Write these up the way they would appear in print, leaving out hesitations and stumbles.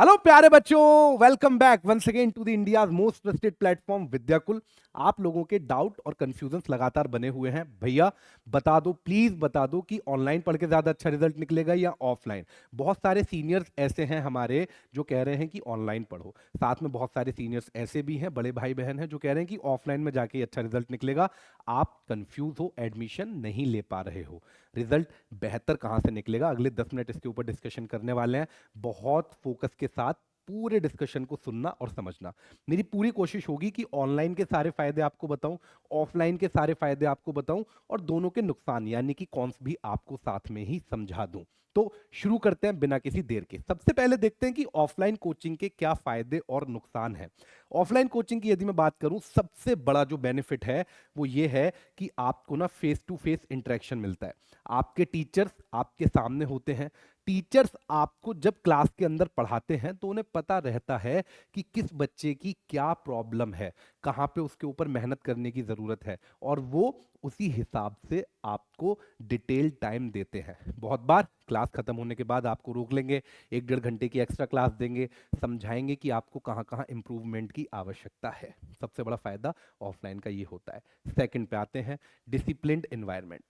Hello प्यारे बच्चों, welcome back once again to the India's most trusted platform Vidyakul. आप लोगों के डाउट और कंफ्यूजन्स लगातार बने हुए हैं। भैया बता दो, प्लीज बता दो कि ऑनलाइन पढ़ के ज्यादा अच्छा रिजल्ट निकलेगा या ऑफलाइन। बहुत सारे सीनियर्स ऐसे हैं हमारे जो कह रहे हैं कि ऑनलाइन पढ़ो। साथ में बहुत सारे सीनियर्स ऐसे भी हैं, बड़े भाई बहन हैं, जो कह रहे हैं कि ऑफलाइन में जाके अच्छा रिजल्ट निकलेगा। आप कंफ्यूज हो, एडमिशन नहीं ले पा रहे हो। रिजल्ट बेहतर कहां से निकलेगा, अगले 10 मिनट इसके ऊपर डिस्कशन करने वाले हैं। बहुत फोकस के साथ पूरे डिस्कशन को सुनना और समझना। मेरी पूरी कोशिश होगी कि ऑनलाइन के सारे फायदे आपको बताऊं, ऑफलाइन के सारे फायदे आपको बताऊं, और दोनों के नुकसान यानी कि कौन भी आपको साथ में ही समझा दूं। तो शुरू करते हैं बिना किसी देर के। सबसे पहले देखते हैं कि ऑफलाइन कोचिंग के क्या फायदे और नुकसान हैं। ऑफलाइन कोचिंग की यदि मैं बात करूं, सबसे बड़ा जो बेनिफिट है वो ये है कि आपको ना फेस टू फेस इंटरेक्शन मिलता है। आपके टीचर्स आपके सामने होते हैं। टीचर्स आपको जब क्लास के अंदर पढ़ाते हैं तो उन्हें पता रहता है कि किस बच्चे की क्या प्रॉब्लम है, कहाँ पे उसके ऊपर मेहनत करने की ज़रूरत है, और वो उसी हिसाब से आपको डिटेल टाइम देते हैं। बहुत बार क्लास खत्म होने के बाद आपको रोक लेंगे, 1-1.5 घंटे की एक्स्ट्रा क्लास देंगे, समझाएंगे कि आपको कहाँ कहाँ इंप्रूवमेंट की आवश्यकता है। सबसे बड़ा फायदा ऑफलाइन का ये होता है। सेकंड पे आते हैं, डिसिप्लिन्ड एनवायरनमेंट।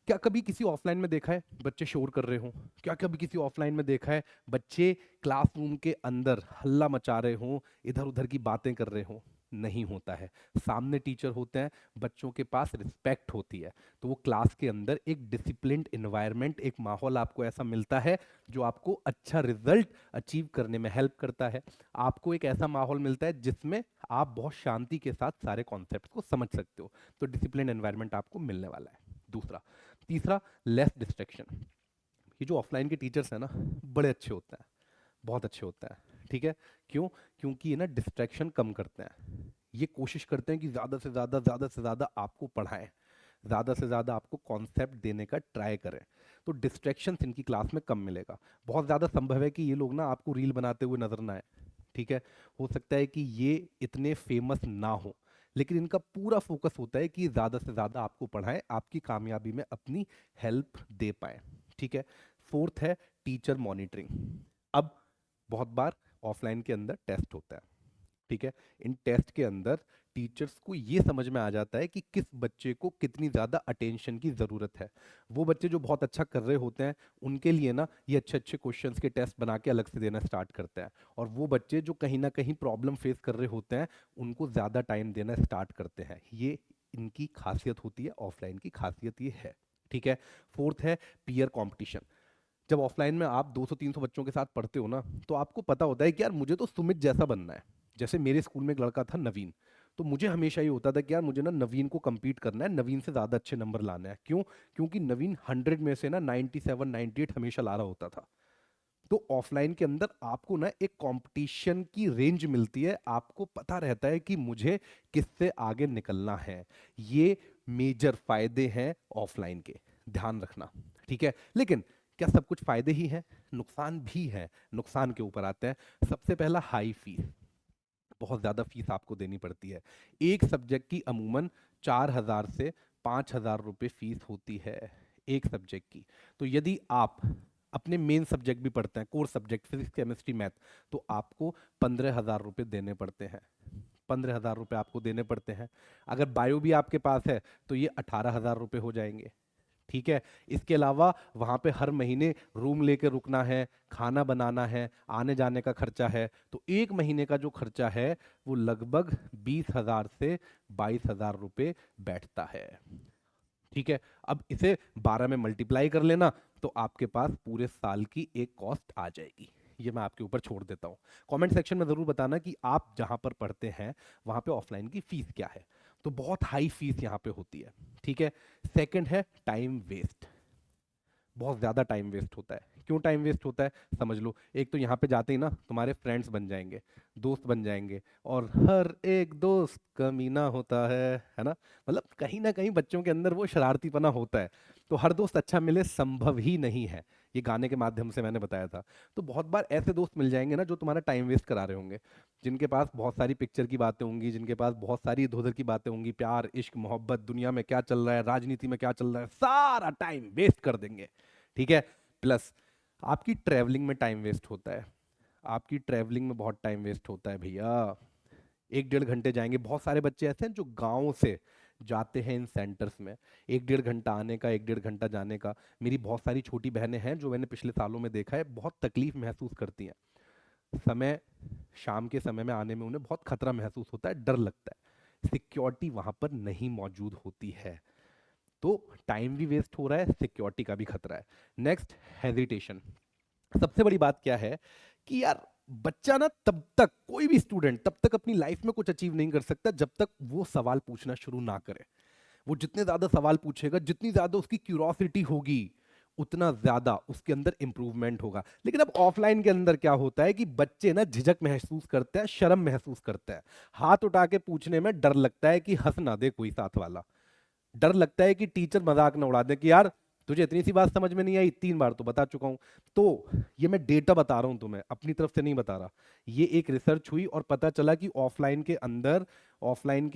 क्या कभी किसी ऑफलाइन में देखा है बच्चे शोर कर रहे हों? क्या कभी किसी ऑफलाइन में देखा है बच्चे क्लासरूम के अंदर हल्ला मचा रहे हों, इधर उधर की बातें कर रहे हों? नहीं होता है। सामने टीचर होते हैं, बच्चों के पास रिस्पेक्ट होती है, तो वो क्लास के अंदर एक डिसिप्लिन्ड एनवायरनमेंट, एक माहौल आपको ऐसा मिलता है जो आपको अच्छा रिजल्ट अचीव करने में हेल्प करता है। आपको एक ऐसा माहौल मिलता है जिसमें आप बहुत शांति के साथ सारे कॉन्सेप्ट को समझ सकते हो। तो डिसिप्लिन एनवायरनमेंट आपको मिलने वाला है। दूसरा। तीसरा, लेस डिस्ट्रैक्शन। ये जो ऑफलाइन के टीचर्स हैं ना, बड़े अच्छे होते हैं, बहुत अच्छे होते हैं। ठीक है? क्यों? क्योंकि ये ना डिस्ट्रैक्शन कम करते हैं। ये कोशिश करते हैं कि ज़्यादा से ज़्यादा आपको पढ़ाएं, ज़्यादा से ज़्यादा आपको कॉन्सेप्ट देने का ट्राई करें। तो डिस्ट्रैक्शंस इनकी क्लास में कम मिलेगा। बहुत ज़्यादा संभव है कि ये लोग ना आपको रील बनाते हुए नजर ना आए। ठीक है? हो सकता है कि ये इतने फेमस ना हो, लेकिन इनका पूरा फोकस होता है कि ज़्यादा से ज़्यादा आपको पढ़ाएं, आपकी कामयाबी में अपनी हेल्प दे पाएं। ठीक है? फोर्थ है, टीचर मॉनिटरिंग। अब बहुत बार ऑफलाइन के अंदर टेस्ट होता है। ठीक है? इन टेस्ट के अंदर टीचर्स को ये समझ में आ जाता है कि किस बच्चे को कितनी ज़्यादा अटेंशन की ज़रूरत है। वो बच्चे जो बहुत अच्छा कर रहे होते हैं, उनके लिए ना ये अच्छे अच्छे क्वेश्चंस के टेस्ट बना के अलग से देना स्टार्ट करते हैं। और वो बच्चे जो कहीं ना कहीं प्रॉब्लम फेस कर रहे होते हैं, उनको ज़्यादा टाइम देना स्टार्ट करते हैं। ये इनकी खासियत होती है, ऑफलाइन की खासियत ये है। ठीक है? फोर्थ है, पीयर कंपटीशन। जब ऑफलाइन में आप 200-300 बच्चों के साथ पढ़ते हो ना, तो आपको पता होता है कि यार मुझे तो सुमित जैसा बनना है। जैसे मेरे स्कूल में एक लड़का था नवीन, तो मुझे हमेशा ये होता था कि यार मुझे ना नवीन को compete करना है, नवीन से ज़्यादा अच्छे नंबर लाना है। क्यों? क्योंकि नवीन 100 में से ना 97 98 हमेशा ला रहा होता था। तो ऑफलाइन के अंदर आपको ना एक कंपटीशन की रेंज मिलती है, आपको पता रहता है कि मुझे किससे आगे निकलना है। ये मेजर फायदे हैं ऑफलाइन के, ध्यान रखना। ठीक है? लेकिन क्या सब कुछ फायदे ही हैं? नुकसान भी है। नुकसान के ऊपर आते हैं। सबसे पहला, हाई फीस। बहुत ज़्यादा फीस आपको देनी पड़ती है। एक सब्जेक्ट की अमूमन 4,000 से 5,000 रुपये फीस होती है, एक सब्जेक्ट की। तो यदि आप अपने मेन सब्जेक्ट भी पढ़ते हैं, core subject physics chemistry math, तो आपको 15,000 रुपये देने पड़ते हैं। 15,000 रुपये आपको देने पड़ते हैं। अगर बायो भी आपके पास है तो ये 18,000 रुपये हो जाएंगे। ठीक है? इसके अलावा वहाँ पे हर महीने रूम लेके रुकना है, खाना बनाना है, आने जाने का खर्चा है। तो एक महीने का जो खर्चा है वो लगभग 20,000 से 22,000 रुपये बैठता है। ठीक है? अब इसे 12 में मल्टीप्लाई कर लेना, तो आपके पास पूरे साल की एक कॉस्ट आ जाएगी। ये मैं आपके ऊपर छोड़ देता हूँ। कमेंट सेक्शन में ज़रूर बताना कि आप जहाँ पर पढ़ते हैं वहाँ पे ऑफलाइन की फीस क्या है। तो बहुत हाई फीस यहाँ पे होती है। ठीक है? सेकंड है, टाइम वेस्ट। बहुत ज़्यादा टाइम वेस्ट होता है। क्यों टाइम वेस्ट होता है? समझ लो, एक तो यहाँ पे जाते ही ना तुम्हारे फ्रेंड्स बन जाएंगे, दोस्त बन जाएंगे, और हर एक दोस्त कमीना होता है ना? मतलब कहीं ना कहीं बच्चों के अंदर वो शरारतीपना होता है। तो हर दोस्त अच्छा मिले संभव ही नहीं है। ये गाने के माध्यम से मैंने बताया था। तो बहुत बार ऐसे दोस्त मिल जाएंगे ना जो तुम्हारा टाइम वेस्ट करा रहे होंगे, जिनके पास बहुत सारी पिक्चर की बातें होंगी, जिनके पास बहुत सारी इधर उधर की बातें होंगी, प्यार इश्क मोहब्बत, दुनिया में क्या चल रहा है, राजनीति में क्या चल रहा है, सारा टाइम वेस्ट कर देंगे। ठीक है? प्लस आपकी ट्रैवलिंग में टाइम वेस्ट होता है। आपकी ट्रैवलिंग में बहुत टाइम वेस्ट होता है भैया। 1 डेढ़ घंटे जाएंगे, बहुत सारे बच्चे ऐसे हैं जो गाँव से जाते हैं इन सेंटर्स में। 1 डेढ़ घंटा आने का, 1 डेढ़ घंटा जाने का। मेरी बहुत सारी छोटी बहनें हैं जो मैंने पिछले सालों में देखा है, बहुत तकलीफ महसूस करती हैं। समय शाम के समय में आने में उन्हें बहुत खतरा महसूस होता है, डर लगता है। सिक्योरिटी वहां पर नहीं मौजूद होती है, तो टाइम भी वेस्ट हो रहा है, सिक्योरिटी का भी खतरा है। Next, hesitation. सबसे बड़ी बात क्या है कि यार बच्चा ना तब तक, कोई भी स्टूडेंट तब तक अपनी लाइफ में कुछ अचीव नहीं कर सकता जब तक वो सवाल पूछना शुरू ना करे। वो जितने ज्यादा सवाल पूछेगा, जितनी ज्यादा उसकी क्यूरोसिटी होगी, उतना ज्यादा उसके अंदर इंप्रूवमेंट होगा। लेकिन अब ऑफलाइन के अंदर क्या होता है कि बच्चे ना झिझक महसूस करते हैं, शर्म महसूस करते हैं, हाथ उठा के पूछने में डर लगता है कि हंस ना दे कोई साथ वाला, डर लगता है कि टीचर मजाक ना उड़ा दे कि यार तुझे इतनी सी बात समझ में नहीं आई, 3 बार तो बता चुका हूं। तो ये मैं डेटा बता रहा हूं तुम्हें, अपनी तरफ से नहीं बता रहा। ये एक रिसर्च हुई और पता चला कि ऑफलाइन के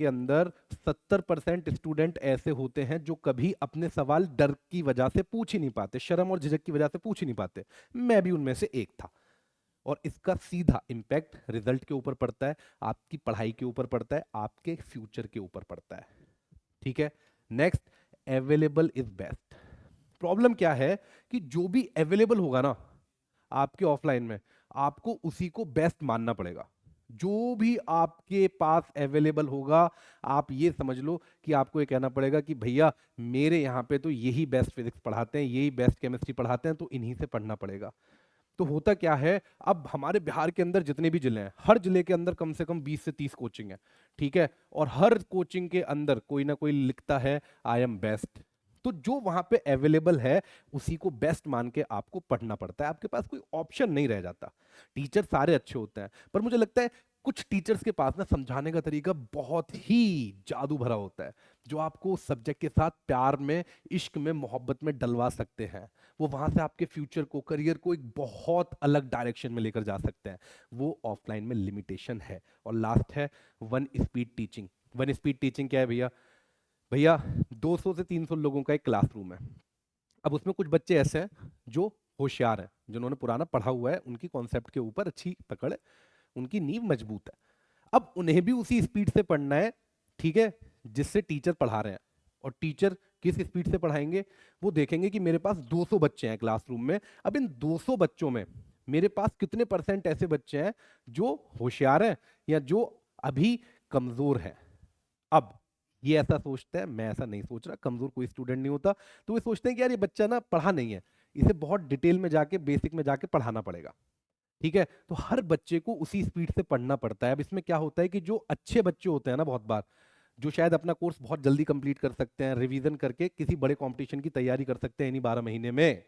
अंदर 70% स्टूडेंट ऐसे होते हैं जो कभी अपने सवाल डर की वजह से पूछ ही नहीं पाते, शर्म और झिझक की वजह से पूछ ही नहीं पाते। मैं भी उनमें से एक था। और इसका सीधा इम्पैक्ट रिजल्ट के ऊपर पड़ता है, आपकी पढ़ाई के ऊपर पड़ता है, आपके फ्यूचर के ऊपर पड़ता है। ठीक है। Next, available is best. Problem क्या है कि जो भी अवेलेबल होगा ना आपके ऑफलाइन में, आपको उसी को बेस्ट मानना पड़ेगा। जो भी आपके पास अवेलेबल होगा, आप ये समझ लो कि आपको ये कहना पड़ेगा कि भैया मेरे यहाँ पे तो यही बेस्ट फिजिक्स पढ़ाते हैं, यही बेस्ट केमिस्ट्री पढ़ाते हैं, तो इन्हीं से पढ़ना पड़ेगा। तो होता क्या है, अब हमारे बिहार के अंदर जितने भी जिले हैं, हर जिले के अंदर कम से कम 20 से 30 कोचिंग है। ठीक है। और हर कोचिंग के अंदर कोई ना कोई लिखता है आई एम बेस्ट। तो जो वहां पे अवेलेबल है उसी को बेस्ट मान के आपको पढ़ना पड़ता है, आपके पास कोई ऑप्शन नहीं रह जाता। टीचर सारे अच्छे होते हैं, पर मुझे लगता है कुछ टीचर्स के पास ना समझाने का तरीका बहुत ही जादू भरा होता है, जो आपको सब्जेक्ट के साथ प्यार में, इश्क में, मोहब्बत में डलवा सकते हैं। वो वहां से आपके फ्यूचर को, करियर को एक बहुत अलग डायरेक्शन में लेकर जा सकते हैं। वो ऑफलाइन में लिमिटेशन है। और लास्ट है one speed teaching. One speed teaching क्या है भैया? भैया 200 से 300 लोगों का एक क्लासरूम है। अब उसमें कुछ बच्चे ऐसे हैं जो होशियार हैं, जिन्होंने पुराना पढ़ा हुआ है, उनकी कॉन्सेप्ट के ऊपर अच्छी पकड़ है, उनकी नींव मजबूत है। अब उन्हें भी उसी स्पीड से पढ़ना है, ठीक है, जिससे टीचर पढ़ा रहे हैं। और टीचर किस स्पीड से पढ़ाएंगे? वो देखेंगे कि मेरे पास 200 बच्चे हैं क्लासरूम में, अब इन 200 बच्चों में मेरे पास कितने परसेंट ऐसे बच्चे हैं जो होशियार हैं या जो अभी कमजोर हैं। अब ये ऐसा सोचते हैं, मैं ऐसा नहीं सोच रहा, कमजोर कोई स्टूडेंट नहीं होता। तो वे सोचते हैं कि यार ये बच्चा ना पढ़ा नहीं है, इसे बहुत डिटेल में जाके, बेसिक में जाके पढ़ाना पड़ेगा। ठीक है। तो हर बच्चे को उसी स्पीड से पढ़ना पड़ता है। अब इसमें क्या होता है कि जो अच्छे बच्चे होते हैं ना, बहुत बार जो शायद अपना कोर्स बहुत जल्दी कंप्लीट कर सकते हैं, रिवीजन करके किसी बड़े कंपटीशन की तैयारी कर सकते हैं इन्हीं 12 महीने में,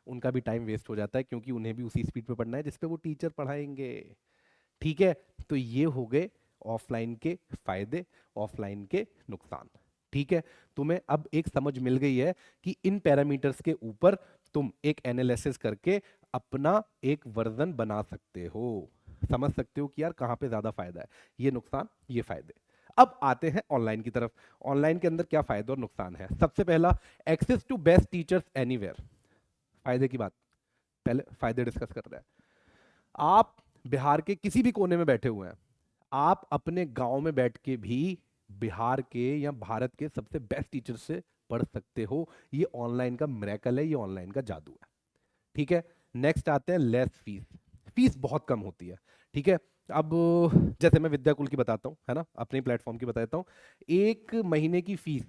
उनका भी टाइम वेस्ट हो जाता है, क्योंकि उन्हें भी उसी स्पीड पे पढ़ना है जिस पे वो टीचर पढ़ाएंगे। ठीक है। तो ये हो गए ऑफलाइन के फायदे, ऑफलाइन के नुकसान। ठीक है। तुम्हें अब एक समझ मिल गई है कि इन पैरामीटर्स के ऊपर तुम एक एनालिसिस करके अपना एक वर्जन बना सकते हो, समझ सकते हो कि यार कहाँ पे ज्यादा फायदा है, ये नुकसान, ये फायदे। अब आते हैं ऑनलाइन की तरफ। ऑनलाइन के अंदर क्या फायदे और नुकसान है? सबसे पहला, access to best teachers anywhere. फायदे की बात, पहले फायदे डिस्कस कर रहे हैं। आप बिहार के किसी भी कोने में बैठे हुए हैं, आप अपने गांव में बैठ के भी बिहार के या भारत के सबसे बेस्ट टीचर से पढ़ सकते हो। ये ऑनलाइन का मिरेकल है, ये ऑनलाइन का जादू है। ठीक है। नेक्स्ट आते हैं लेस फीस। फीस बहुत कम होती है। ठीक है। अब जैसे मैं विद्याकुल की बताता हूँ, है ना, अपने प्लेटफॉर्म की बताता हूँ। एक महीने की फीस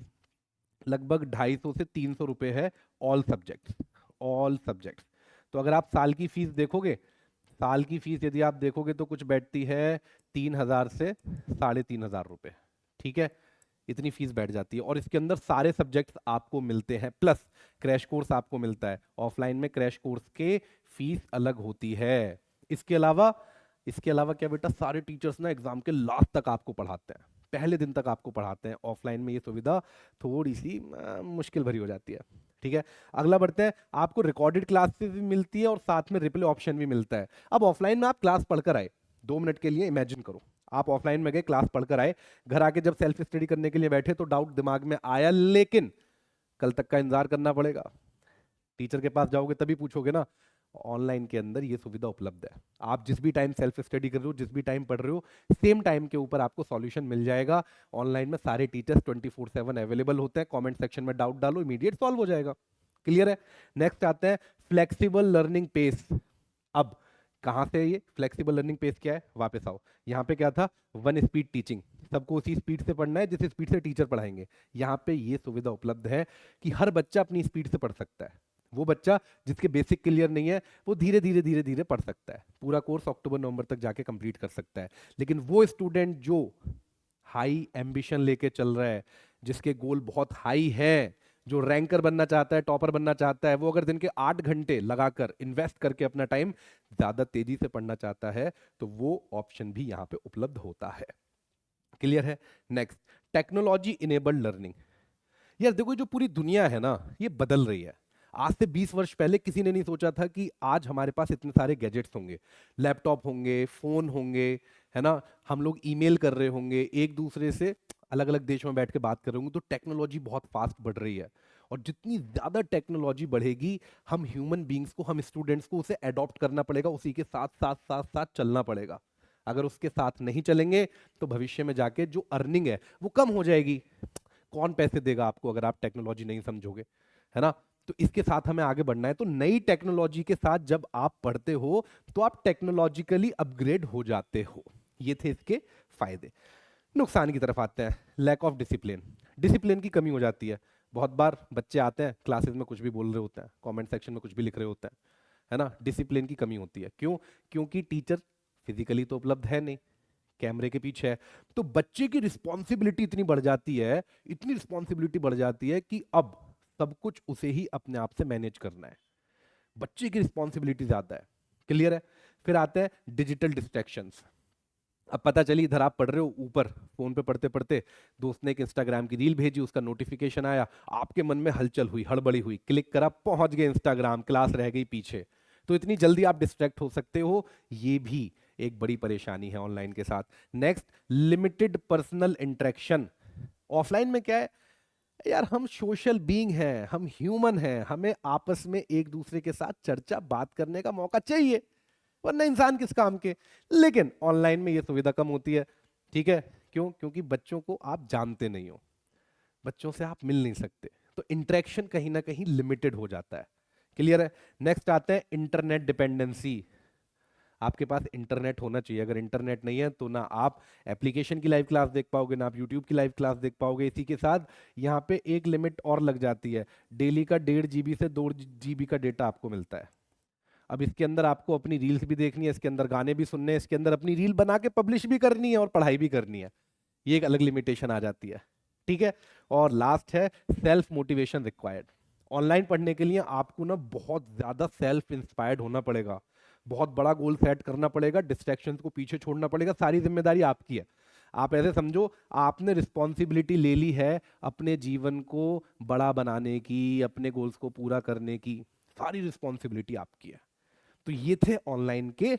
लगभग 250 से 300 रुपए है, ऑल सब्जेक्ट्स, ऑल सब्जेक्ट्स। तो अगर आप साल की फीस देखोगे, साल की फीस यदि आप देखोगे तो कुछ बैठती है 3,000 से 3,500 रुपए। ठीक है। इतनी फीस बैठ जाती है, और इसके अंदर सारे सब्जेक्ट्स आपको मिलते हैं, प्लस क्रैश कोर्स आपको मिलता है। ऑफलाइन में क्रैश कोर्स के फीस अलग होती है। इसके अलावा, इसके अलावा क्या बेटा, सारे टीचर्स ना एग्जाम के लास्ट तक आपको पढ़ाते हैं, पहले दिन तक आपको पढ़ाते हैं। ऑफलाइन में ये सुविधा थोड़ी सी मुश्किल भरी हो जाती है। ठीक है। अगला बढ़ते हैं, आपको रिकॉर्डेड क्लासेस भी मिलती है और साथ में रिप्ले ऑप्शन भी मिलता है। अब ऑफलाइन में आप क्लास पढ़कर आए, 2 मिनट के लिए इमेजिन करो, आप ऑफलाइन में गए, क्लास पढ़कर आए, घर आके जब सेल्फ स्टडी करने के लिए बैठे तो डाउट दिमाग में आया, लेकिन कल तक का इंतजार करना पड़ेगा। टीचर के पास जाओगे तभी पूछोगे ना। ऑनलाइन के अंदर ये सुविधा उपलब्ध है। आप जिस भी टाइम सेल्फ स्टडी कर रहे हो, जिस भी टाइम पढ़ रहे हो, सेम टाइम के ऊपर आपको सॉल्यूशन मिल जाएगा। ऑनलाइन में सारे टीचर्स 24/7 अवेलेबल होते हैं। कमेंट सेक्शन में डाउट डालो, इमीडिएट सॉल्व हो जाएगा। क्लियर है? नेक्स्ट आते हैं फ्लेक्सिबल लर्निंग पेस। अब कहाँ से है ये फ्लेक्सिबल लर्निंग पेस? क्या है, वापस आओ। यहाँ पे क्या था, वन स्पीड टीचिंग, सबको उसी स्पीड से पढ़ना है जिस स्पीड से टीचर पढ़ाएंगे। यहाँ पे ये सुविधा उपलब्ध है कि हर बच्चा अपनी स्पीड से पढ़ सकता है। वो बच्चा जिसके बेसिक क्लियर नहीं है, वो धीरे धीरे धीरे धीरे पढ़ सकता है, पूरा कोर्स अक्टूबर नवंबर तक जाके कंप्लीट कर सकता है। लेकिन वो स्टूडेंट जो हाई एम्बिशन लेके चल रहा है, जिसके गोल बहुत हाई है, जो रैंकर बनना चाहता है, टॉपर बनना चाहता है, वो अगर दिन के 8 घंटे लगाकर इन्वेस्ट करके अपना टाइम ज्यादा तेजी से पढ़ना चाहता है, तो वो ऑप्शन भी यहाँ पे उपलब्ध होता है। क्लियर है? Next, technology enabled learning. यार देखो, जो पूरी दुनिया है ना, ये बदल रही है। आज से 20 वर्ष पहले किसी ने नहीं सोचा था कि आज हमारे पास इतने सारे गैजेट्स होंगे, लैपटॉप होंगे, फोन होंगे, है ना, हम लोग ईमेल कर रहे होंगे, एक दूसरे से अलग अलग देशों में बैठ के बात कर रहे होंगे। तो टेक्नोलॉजी बहुत फास्ट बढ़ रही है, और जितनी ज्यादा टेक्नोलॉजी बढ़ेगी, हम ह्यूमन बींग्स को, हम स्टूडेंट्स को उसे अडॉप्ट करना पड़ेगा, उसी के साथ साथ साथ साथ चलना पड़ेगा। अगर उसके साथ नहीं चलेंगे तो भविष्य में जाके जो अर्निंग है वो कम हो जाएगी। कौन पैसे देगा आपको अगर आप टेक्नोलॉजी नहीं समझोगे, है ना? तो इसके साथ हमें आगे बढ़ना है। तो नई टेक्नोलॉजी के साथ जब आप पढ़ते हो तो आप टेक्नोलॉजिकली अपग्रेड हो जाते हो। ये थे इसके फायदे। नुकसान की तरफ आते हैं। लैक ऑफ डिसिप्लिन, डिसिप्लिन की कमी हो जाती है। बहुत बार बच्चे आते हैं क्लासेस में, कुछ भी बोल रहे होते हैं, कमेंट सेक्शन में कुछ भी लिख रहे होते हैं, है ना? डिसिप्लिन की कमी होती है। क्यों? क्योंकि टीचर फिजिकली तो उपलब्ध है नहीं, कैमरे के पीछे है। तो बच्चे की रिस्पॉन्सिबिलिटी इतनी बढ़ जाती है, इतनी रिस्पॉन्सिबिलिटी बढ़ जाती है कि अब सब कुछ उसे ही अपने आप से मैनेज करना है। बच्चे की रिस्पॉन्सिबिलिटी ज्यादा है। क्लियर है? फिर आते हैं डिजिटल डिस्ट्रैक्शंस। अब पता चली इधर आप पढ़ रहे हो, ऊपर फोन पे पढ़ते पढ़ते दोस्त ने एक इंस्टाग्राम की रील भेजी, उसका नोटिफिकेशन आया, आपके मन में हलचल हुई, हड़बड़ी हुई, क्लिक करा, पहुंच गए इंस्टाग्राम, क्लास रह गई पीछे। तो इतनी जल्दी आप डिस्ट्रैक्ट हो सकते हो, ये भी एक बड़ी परेशानी है ऑनलाइन के साथ। Next, limited personal interaction. Offline में क्या है यार, हम सोशल बीइंग हैं, हम ह्यूमन हैं, हमें आपस में एक दूसरे के साथ चर्चा बात करने का मौका चाहिए, वरना इंसान किस काम के। लेकिन ऑनलाइन में ये सुविधा कम होती है। ठीक है? क्यों? क्योंकि बच्चों को आप जानते नहीं हो, बच्चों से आप मिल नहीं सकते, तो इंटरेक्शन कहीं ना कहीं लिमिटेड हो जाता है। क्लियर है? नेक्स्ट आते हैं इंटरनेट डिपेंडेंसी। आपके पास इंटरनेट होना चाहिए। अगर इंटरनेट नहीं है तो ना आप एप्लीकेशन की लाइव क्लास देख पाओगे, ना आप यूट्यूब की लाइव क्लास देख पाओगे। इसी के साथ यहाँ पे एक लिमिट और लग जाती है, डेली का 1.5 GB से 2 GB का डेटा आपको मिलता है। अब इसके अंदर आपको अपनी रील्स भी देखनी है, इसके अंदर गाने भी सुनने हैं, इसके अंदर अपनी रील बना के पब्लिश भी करनी है और पढ़ाई भी करनी है। ये एक अलग लिमिटेशन आ जाती है। ठीक है? और लास्ट है सेल्फ मोटिवेशन रिक्वायर्ड। ऑनलाइन पढ़ने के लिए आपको ना बहुत ज्यादा सेल्फ इंस्पायर्ड होना पड़ेगा, बहुत बड़ा गोल सेट करना पड़ेगा, डिस्ट्रैक्शंस को पीछे छोड़ना पड़ेगा, सारी जिम्मेदारी आपकी है। आप ऐसे समझो, आपने रिस्पॉन्सिबिलिटी ले ली है अपने जीवन को बड़ा बनाने की, अपने गोल्स को पूरा करने की, सारी रिस्पॉन्सिबिलिटी आपकी है। तो ये थे ऑनलाइन के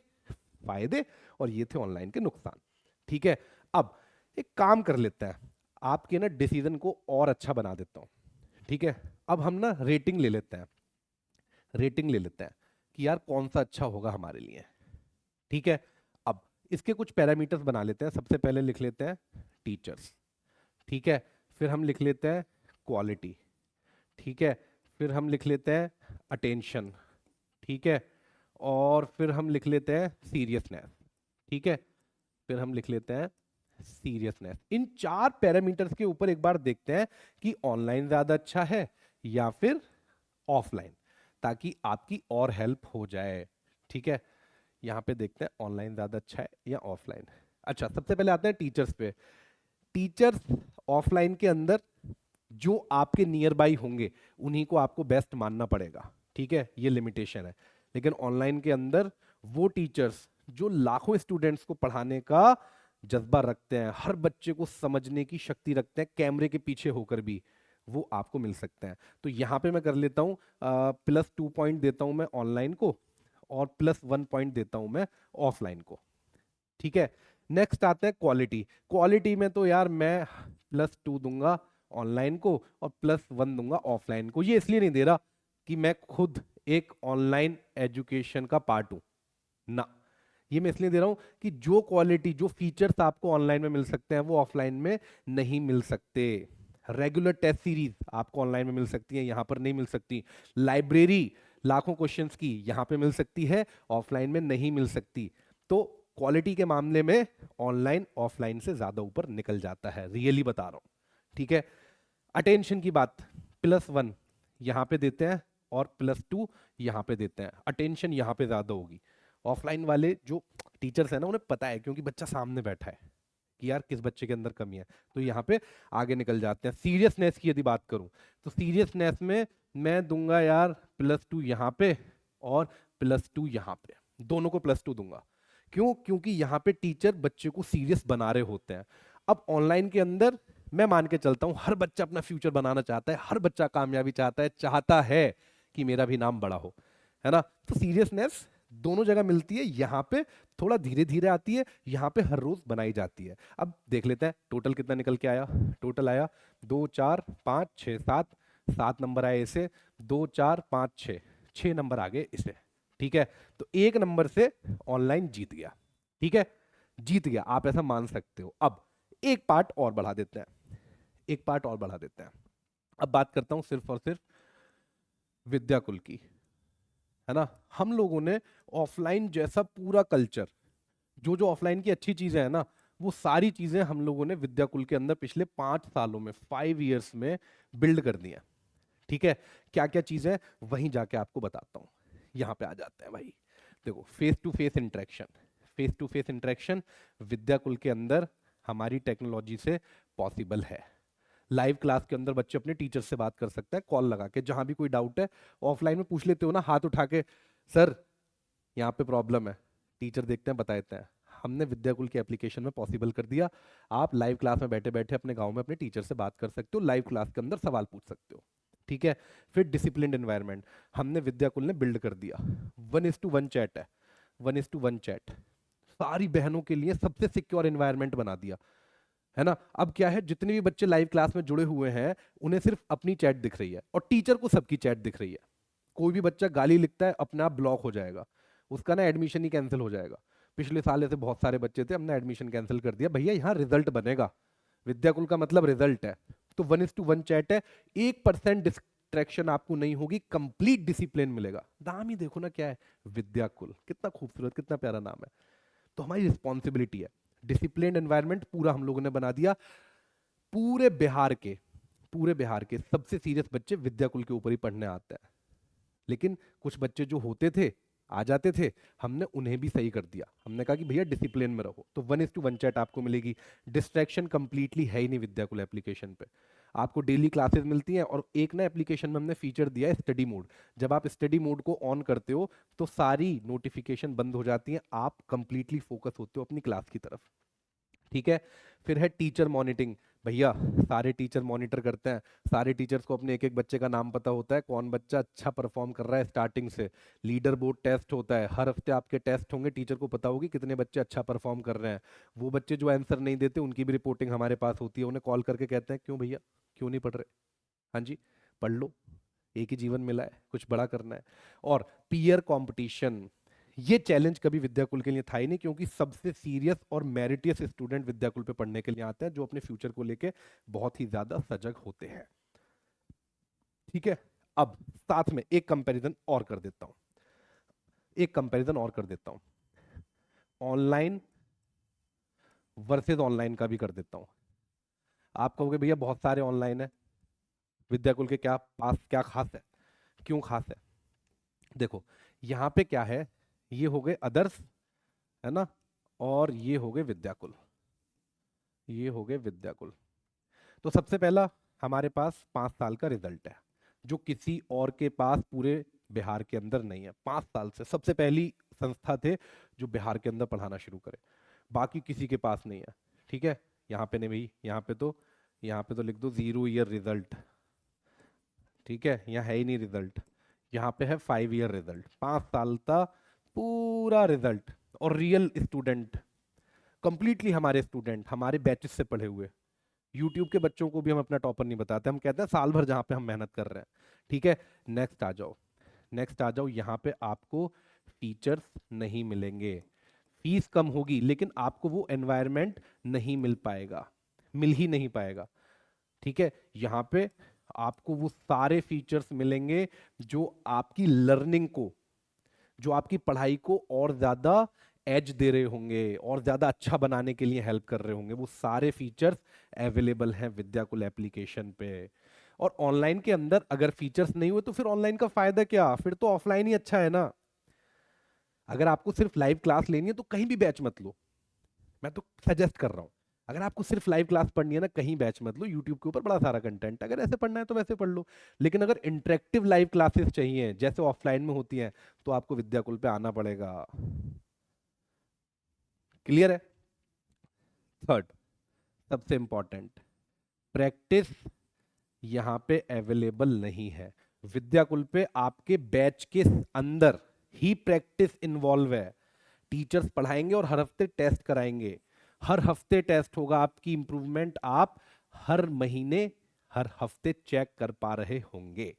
फायदे और ये थे ऑनलाइन के नुकसान। ठीक है? अब एक काम कर लेते हैं, आपके ना डिसीजन को और अच्छा बना देता हूं। ठीक है? अब हम ना रेटिंग ले लेते हैं, रेटिंग ले लेते हैं कि यार कौन सा अच्छा होगा हमारे लिए। ठीक है? अब इसके कुछ पैरामीटर्स बना लेते हैं। सबसे पहले लिख लेते हैं टीचर्स। ठीक है? फिर हम लिख लेते हैं क्वालिटी। ठीक है? फिर हम लिख लेते हैं अटेंशन। ठीक है? और फिर हम लिख लेते हैं सीरियसनेस। ठीक है? फिर हम लिख लेते हैं सीरियसनेस। इन 4 पैरामीटर्स के ऊपर एक बार देखते हैं कि ऑनलाइन ज्यादा अच्छा है या फिर ऑफलाइन, ताकि आपकी और हेल्प हो जाए। ठीक है? यहां पे देखते हैं ऑनलाइन ज्यादा अच्छा है या ऑफलाइन। अच्छा, सबसे पहले आते हैं टीचर्स पे। टीचर्स ऑफलाइन के अंदर जो आपके नियर बाई होंगे उन्हीं को आपको बेस्ट मानना पड़ेगा। ठीक है? ये लिमिटेशन है। लेकिन ऑनलाइन के अंदर वो टीचर्स जो लाखों स्टूडेंट्स को पढ़ाने का जज्बा रखते हैं, हर बच्चे को समझने की शक्ति रखते हैं, कैमरे के पीछे होकर भी, वो आपको मिल सकते हैं। तो यहाँ पे मैं कर लेता हूँ +2 पॉइंट देता हूँ मैं ऑनलाइन को, और +1 पॉइंट देता हूँ मैं ऑफलाइन को। ठीक है? नेक्स्ट आता है क्वालिटी। क्वालिटी में तो यार मैं +2 दूंगा ऑनलाइन को और +1 दूंगा ऑफलाइन को। ये इसलिए नहीं दे रहा कि मैं खुद एक ऑनलाइन एजुकेशन का पार्ट हूं ना। ये मैं इसलिए दे रहा हूं कि जो क्वालिटी, जो फीचर्स आपको ऑनलाइन में मिल सकते हैं वो ऑफलाइन में नहीं मिल सकते। रेगुलर टेस्ट सीरीज आपको ऑनलाइन में मिल सकती है, यहां पर नहीं मिल सकती। लाइब्रेरी लाखों क्वेश्चंस की यहां पे मिल सकती है, ऑफलाइन में नहीं मिल सकती। तो क्वालिटी के मामले में ऑनलाइन ऑफलाइन से ज्यादा ऊपर निकल जाता है, रियली बता रहा हूं। ठीक है। अटेंशन की बात, +1 यहां पे देते हैं और +2 यहां पे देते हैं। अटेंशन यहां पे ज्यादा होगी। ऑफलाइन वाले जो टीचर्स है ना, उन्हें पता है क्योंकि बच्चा सामने बैठा है कि यार किस बच्चे के अंदर कमी है, तो यहाँ पे आगे निकल जाते हैं। सीरियसनेस की यदि बात करूं तो सीरियसनेस में मैं दूंगा यार +2 यहाँ पे और +2 यहाँ पे, दोनों को +2 दूंगा। क्यों? क्योंकि यहाँ पे टीचर बच्चे को सीरियस बना रहे होते हैं। अब ऑनलाइन के अंदर मैं मान के चलता हूं हर बच्चा अपना फ्यूचर बनाना चाहता है, हर बच्चा कामयाबी चाहता है कि मेरा भी नाम बड़ा हो, है ना। तो सीरियसनेस दोनों जगह मिलती है, यहां पे थोड़ा धीरे धीरे आती है, यहां पे हर रोज बनाई जाती है। अब देख लेते हैं टोटल कितना निकल के आया। टोटल आया 2 4 5 6 7, 7 नंबर आए इसे, 2 4 5 6, 6 नंबर आ गए इसे। ठीक है, तो 1 नंबर से ऑनलाइन जीत गया। ठीक है, जीत गया, आप ऐसा मान सकते हो। अब एक पार्ट और बढ़ा देते हैं, एक पार्ट और बढ़ा देते हैं। अब बात करता हूं सिर्फ और सिर्फ विद्याकुल की, है ना। हम लोगों ने ऑफलाइन जैसा पूरा कल्चर, जो जो ऑफलाइन की अच्छी चीजें हैं ना, वो सारी चीजें हम लोगों ने विद्याकुल के अंदर पिछले 5 सालों में, 5 इयर्स में बिल्ड कर दी है। ठीक है, क्या क्या चीजें वहीं जाके आपको बताता हूं। यहां पे आ जाते हैं भाई। देखो, face to face interaction, face to face interaction Vidyakul के अंदर हमारी टेक्नोलॉजी से पॉसिबल है। लाइव क्लास के अंदर बच्चे अपने टीचर से बात कर सकते हैं कॉल लगा के, जहां भी कोई डाउट है ऑफलाइन में पूछ लेते हो ना हाथ उठा के, सर यहाँ पे प्रॉब्लम है, टीचर देखते हैं बता देते हैं। हमने विद्याकुल के एप्लीकेशन में पॉसिबल कर दिया। आप लाइव क्लास में बैठे बैठे अपने गांव में अपने टीचर से बात कर सकते हो, लाइव क्लास के अंदर सवाल पूछ सकते हो। ठीक है, फिर डिसिप्लिन एनवायरनमेंट हमने विद्याकुल ने बिल्ड कर दिया। 1:1 चैट है, 1:1 चैट, सारी बहनों के लिए सबसे सिक्योर एनवायरनमेंट बना दिया, है ना। अब क्या है, जितने भी बच्चे लाइव क्लास में जुड़े हुए हैं उन्हें सिर्फ अपनी चैट दिख रही है और टीचर को सबकी चैट दिख रही है। कोई भी बच्चा गाली लिखता है अपने आप ब्लॉक हो जाएगा, उसका ना एडमिशन ही कैंसिल हो जाएगा। पिछले साल ऐसे बहुत सारे बच्चे थे, हमने एडमिशन कैंसिल कर दिया, भैया यहाँ रिजल्ट बनेगा, विद्याकुल का मतलब रिजल्ट है। तो 1:1 चैट है, 1% डिस्ट्रैक्शन आपको नहीं होगी, कंप्लीट डिसिप्लिन मिलेगा। नाम ही देखो ना क्या है, विद्याकुल, कितना खूबसूरत, कितना प्यारा नाम है। तो हमारी रिस्पॉन्सिबिलिटी है, डिसिप्लिन एनवायरनमेंट पूरा हम लोगों ने बना दिया। पूरे बिहार के, पूरे बिहार के सबसे सीरियस बच्चे विद्याकुल के ऊपर ही पढ़ने आते हैं। लेकिन कुछ बच्चे जो होते थे, आ जाते थे, हमने उन्हें भी सही कर दिया। हमने कहा कि भैया डिसिप्लिन में रहो, तो 1:1 चैट आपको मिलेगी। डिस्ट्रैक्शन कंप्लीटली है ही नहीं विद्याकुल एप्लीकेशन पे। आपको डेली क्लासेस मिलती हैं और एक ना एप्लीकेशन में हमने फीचर दिया है स्टडी मोड। जब आप स्टडी मोड को ऑन करते हो तो सारी नोटिफिकेशन बंद हो जाती हैं, आप कंप्लीटली फोकस होते हो अपनी क्लास की तरफ। ठीक है, फिर है टीचर मॉनिटरिंग। भैया सारे टीचर मॉनिटर करते हैं, सारे टीचर्स को अपने एक एक बच्चे का नाम पता होता है, कौन बच्चा अच्छा परफॉर्म कर रहा है स्टार्टिंग से। लीडर बोर्ड टेस्ट होता है, हर हफ्ते आपके टेस्ट होंगे, टीचर को पता होगी कितने बच्चे अच्छा परफॉर्म कर रहे हैं। वो बच्चे जो आंसर नहीं देते उनकी भी रिपोर्टिंग हमारे पास होती है, उन्हें कॉल करके कहते हैं क्यों भैया, क्यों नहीं पढ़ रहे, हाँ जी पढ़ लो, एक ही जीवन मिला है, कुछ बड़ा करना है। और पीयर कंपटीशन, ये चैलेंज कभी विद्याकुल के लिए था ही नहीं, क्योंकि सबसे सीरियस और मेरिटियस स्टूडेंट विद्याकुल पे पढ़ने के लिए आते हैं, जो अपने फ्यूचर को लेके बहुत ही ज्यादा सजग होते हैं। ठीक है, अब साथ में एक कंपैरिजन और कर देता हूं, एक कंपैरिजन और कर देता हूं, ऑनलाइन वर्सेस ऑनलाइन का भी कर देता हूं। आप कहोगे भैया बहुत सारे ऑनलाइन है, विद्याकुल के क्या पास क्या खास है, क्यों खास है। देखो यहां पे क्या है, ये हो गए अदर्स, है ना, और ये हो गए विद्याकुल, ये हो गए विद्याकुल। तो सबसे पहला हमारे पास 5 साल का रिजल्ट है, जो किसी और के पास पूरे बिहार के अंदर नहीं है। 5 साल से सबसे पहली संस्था थे जो बिहार के अंदर पढ़ाना शुरू करे, बाकी किसी के पास नहीं है। ठीक है, यहाँ पे नहीं भाई, यहाँ पे तो लिख दो 0 ईयर रिजल्ट। ठीक है, यहाँ है ही नहीं रिजल्ट, यहाँ पे है 5 ईयर रिजल्ट, 5 साल का पूरा रिजल्ट। और रियल स्टूडेंट, कंप्लीटली हमारे स्टूडेंट, हमारे बैचेस से पढ़े हुए। यूट्यूब के बच्चों को भी हम अपना टॉपर नहीं बताते, हम कहते हैं साल भर जहां पे हम मेहनत कर रहे हैं। ठीक है, नेक्स्ट आ जाओ, नेक्स्ट आ जाओ, यहाँ पे आपको फीचर्स नहीं मिलेंगे, फीस कम होगी लेकिन आपको वो एनवायरनमेंट नहीं मिल पाएगा, मिल ही नहीं पाएगा। ठीक है, यहाँ पे आपको वो सारे फीचर्स मिलेंगे जो आपकी लर्निंग को, जो आपकी पढ़ाई को और ज्यादा एज दे रहे होंगे और ज्यादा अच्छा बनाने के लिए हेल्प कर रहे होंगे। वो सारे फीचर्स अवेलेबल हैं विद्याकुल एप्लीकेशन पे। और ऑनलाइन के अंदर अगर फीचर्स नहीं हुए तो फिर ऑनलाइन का फायदा क्या, फिर तो ऑफलाइन ही अच्छा है ना। अगर आपको सिर्फ लाइव क्लास लेनी है तो कहीं भी बैच मत लो, मैं तो सजेस्ट कर रहा हूँ। अगर आपको सिर्फ लाइव क्लास पढ़नी है ना, कहीं बैच मत लो, यूट्यूब के ऊपर बड़ा सारा कंटेंट, अगर ऐसे पढ़ना है तो वैसे पढ़ लो। लेकिन अगर इंटरेक्टिव लाइव क्लासेस चाहिए जैसे ऑफलाइन में होती हैं तो आपको विद्याकुल पे आना पड़ेगा। क्लियर है। थर्ड, सबसे इंपॉर्टेंट, प्रैक्टिस यहाँ पे अवेलेबल नहीं है। विद्याकुल पे आपके बैच के अंदर ही प्रैक्टिस इन्वॉल्व है। टीचर्स पढ़ाएंगे और हर हफ्ते टेस्ट कराएंगे, हर हफ्ते टेस्ट होगा, आपकी इंप्रूवमेंट आप हर महीने हर हफ्ते चेक कर पा रहे होंगे।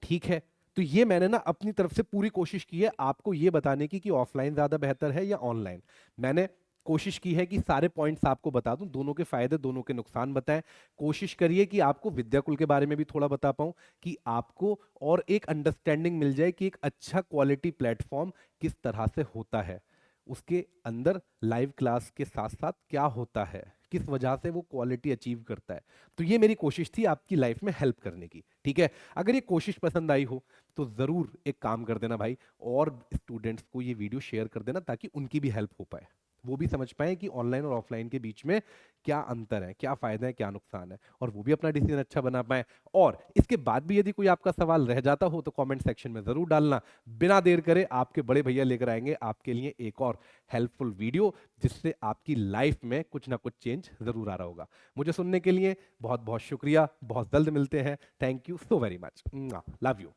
ठीक है, तो ये मैंने ना अपनी तरफ से पूरी कोशिश की है आपको ये बताने की कि ऑफलाइन ज्यादा बेहतर है या ऑनलाइन। मैंने कोशिश की है कि सारे पॉइंट्स आपको बता दूं, दोनों के फायदे दोनों के नुकसान बताएं। कोशिश करिए कि आपको विद्याकुल के बारे में भी थोड़ा बता पाऊं, कि आपको और एक अंडरस्टैंडिंग मिल जाए कि एक अच्छा क्वालिटी प्लेटफॉर्म किस तरह से होता है, उसके अंदर लाइव क्लास के साथ साथ क्या होता है, किस वजह से वो क्वालिटी अचीव करता है। तो ये मेरी कोशिश थी आपकी लाइफ में हेल्प करने की। ठीक है, अगर ये कोशिश पसंद आई हो तो जरूर एक काम कर देना भाई, और स्टूडेंट्स को ये वीडियो शेयर कर देना ताकि उनकी भी हेल्प हो पाए, वो भी समझ पाए कि ऑनलाइन और ऑफलाइन के बीच में क्या अंतर है, क्या फायदा है, क्या नुकसान है, और वो भी अपना डिसीजन अच्छा बना पाए। और इसके बाद भी यदि कोई आपका सवाल रह जाता हो तो कमेंट सेक्शन में जरूर डालना। बिना देर करे आपके बड़े भैया लेकर आएंगे आपके लिए एक और हेल्पफुल वीडियो, जिससे आपकी लाइफ में कुछ ना कुछ चेंज जरूर आ रहा होगा। मुझे सुनने के लिए बहुत बहुत शुक्रिया, बहुत जल्द मिलते हैं। Thank you so very much, love you.